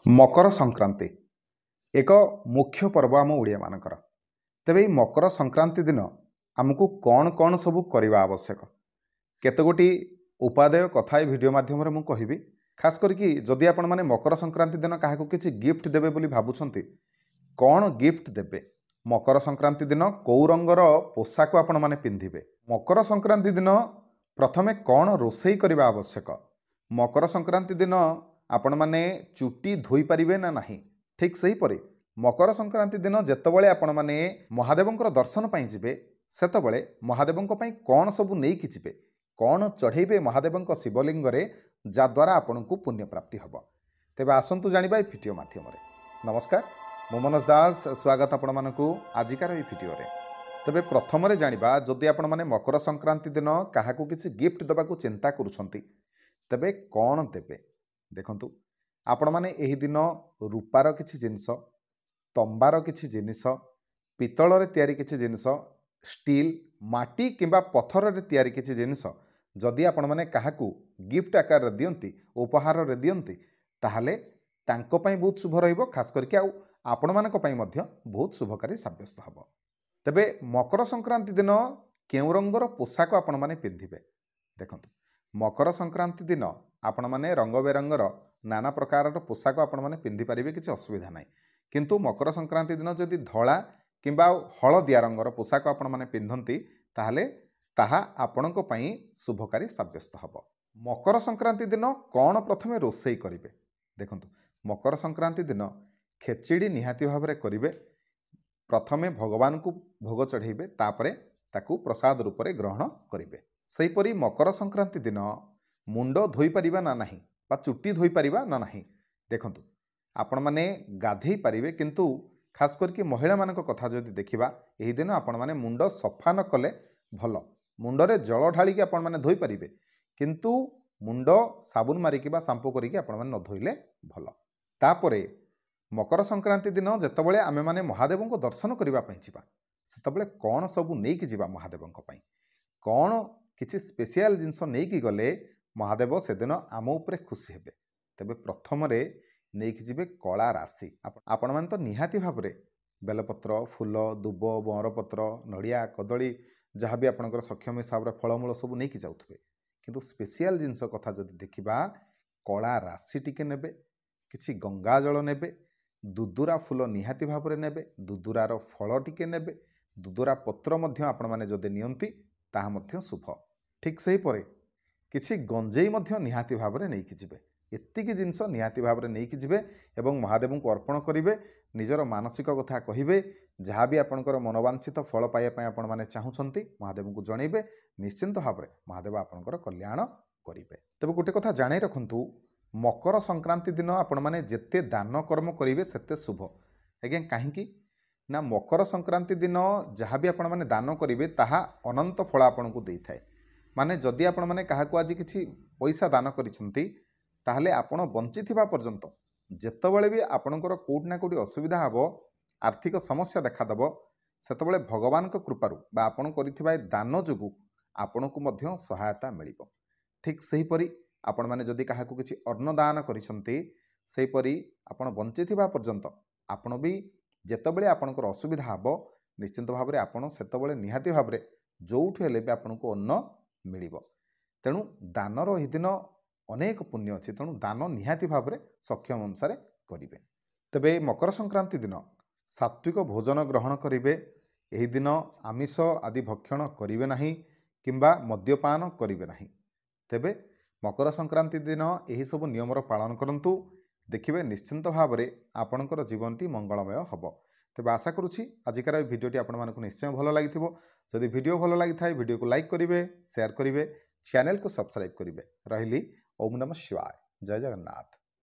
मकर संक्रांति एक मुख्य पर्व आम ओडिया मानकर। तेबे मकर संक्रांति दिन आमको कौन कौन सब करवा आवश्यक केतगोटी उपादेय कथा भिडियो माध्यम मु कहबी। खास करके जदि आपण माने मकर संक्रांति दिन क्या किसी गिफ्ट देवे बोली भावुंट कौन गिफ्ट देवे। मकर संक्रांति दिन कौ रंगर पोशाक आपण माने पिंधिबे। मकर संक्रांति दिन प्रथमे कौन रोषेई करवा आवश्यक। मकर संक्रांति दिन आपण माने चुटी धोई पारिबे ना नहीं। ठीक सही परे मकर संक्रांति दिन जेतबळे आपण माने महादेवंकर दर्शन पाई जिबे सेतबळे महादेवंक पई कौन सब नेकी जिबे, कौन चढ़ेबे महादेवंक शिवलिंग रे जाद्वारा आपनकु पुण्य प्राप्ति हब। तेबे आसंतु जानिबा भिडियो माध्यम रे। नमस्कार, मो मनोज दास, स्वागत आपण मानकु आजिकार ए भिडियो रे। तेबे प्रथम रे जानिबा जदि आपण माने मकर संक्रांति दिन काहाकु किछि गिफ्ट दबाकु चिंता करूछंती तेबे कौन देबे। देखंतु आपण माने एही दिन रूपार किछि जिनिस, तंबार किछि जिनिस, पितल रे तयारी किछि जिनिस, स्टील माटी किंबा पत्थर रे तयारी किछि जिनिस जदि आपण माने काहाकू गिफ्ट आकार रे दियंती, उपहार रे दियंती ताहाले तांको पई बहुत शुभ रहिबो। खास करके आउ आपण मानक पई मध्य बहुत शुभकारी साब्यस्त हबो। तबे मकर संक्रांति दिन केउ रंगर पोशाक आपण माने पिंधिबे। देखंतु मकर संक्रांति दिन आपण माने रंग बेरंगर नाना प्रकार पोशाक आपण माने पिंधि पारिबे, किछि असुविधा नाही। किंतु मकर संक्रांति दिन जदि धला किंबा हलदिया रंगर पोशाक आपण माने पिंधंती ताहाले ताहा आपणको पई शुभकारी साब्यस्त हबो। मकर संक्रांति दिन कौन प्रथमे रोषेई करिवे। देखंतु मकर संक्रांति दिन खेचीड़ी निहाती भाबरे करिवे। प्रथमे भगवान को भोग चढ़ेबे, तापरे ताकू प्रसाद रूप में ग्रहण करिवे। सेहीपरि मकर संक्रांति दिन मुंड धोई पारिबा ना नाही बा चुट्टी धोई पारिबा ना नाही। देखंतु आपण माने गाधेई पारिबे, किंतु खास करके महिला मानक कथा जदि देखिबा एही दिन आपण माने मुंड सफा न कले भल। मुंडरे जल ढालिकी आपण माने धोई पारिबे, किंतु मुंड साबुन मारिकी बा शांपू करिकी आपण माने न धोइले भल। तापरे मकर संक्रांति दिन जेतबळे आमे माने महादेवंको दर्शन करिबा पई जिबा सेतबळे कौन सब नेकी जिबा महादेवंको पई, कौन किछि स्पेशल जिंस नेकी गले महादेव से दिन आम उपरे खुशी हेबे। तेबे प्रथम रे नेकी जिबे कला राशि। आपण माने तो निहाती भाबरे बेलपत्र, फूल, दुब, बंरपत्र, नड़िया, कदली जहाँ भी आपणकर सक्षम हिसाब रे फलमूल सब नेकी जाउथबे, किंतु स्पेशल जिंस कथा जदि देखिबा कला राशि टिके नेबे, किछि गंगा जल नेबे, दुदुरा फूल निहाती भाबरे नेबे, दुदुरार फल टिके नेबे, दुदुरा पत्र मध्य आपण माने जदि नियंती ताहा मध्य शुभ। ठीक सही परे किछि गंजेई मध्य निहाती भाबरे नेकी जिबे। एतिकी जिंस निहाती भाबरे नेकी जिबे एवं महादेव को अर्पण करिवे। निजर मानसिक कथा कहिबे, जहाँ भी आपणकर मनोवांछित फल पाइबा पई आपण माने चाहुछंती महादेव को जणैबे। निश्चिंत भाबरे महादेव आपणकर कल्याण करिवे। तबे गोटे कथा जानै रखंतु, मकर संक्रांति दिन आपण माने जेते दान कर्म करिवे सेते शुभ। आज्ञा काहेकि ना मकर संक्रांति दिन जहाँ भी आपण माने दान करिवे ताहा अनंत फल आपणको देइथाय। माने जदि आपण माने काहाकू आज किछि पैसा दान करिसंती ताहले आपण बंची थिबा पर्यंत जेतबळे भी आपणकर कोउट ना कोउटी असुविधा हबो, आर्थिक समस्या देखा दबो, सेतबळे भगवान को कृपारु बा आपण करिथिबा दान जोगु आपणको मध्य सहायता मिलिबो। ठीक सही परि आपण माने जदि काहाकू किछि अन्न दान करिसंती सेही परि आपण बंची थिबा पर्यंत आपण भी जेतबळे आपणकर असुविधा हबो निश्चिंत भाबरे आपण सेतबळे निहाती भाबरे जोउठु हेले भी आपणको अन्न मिलिबो। तेणु दानर एही दिन अनेक पुण्य अच्छी, तेणु दान निहाती भाव में सक्षम अनुसार करेंगे। तेबे मकर संक्रांति दिन सात्विक भोजन ग्रहण करेंगे। एही दिन आमिष आदि भक्षण करेंगे नहीं किंबा मद्यपान करेंगे नहीं। तेबे मकर संक्रांति दिन यही सब नियमर पालन करंतु, देखिए निश्चिंत भाव में आपणकर जीवनटी मंगलमय हब। तेबे आशा करुछि आजिकार भिडियोटी आपण मानकु निश्चय भल लागिथिबो। जदि भिडियो भल लागिथाय भिडियो को लाइक करिवे, शेयर करिवे, चैनल को सब्सक्राइब करिवे। रहिली ओम नमः शिवाय। जय जगन्नाथ।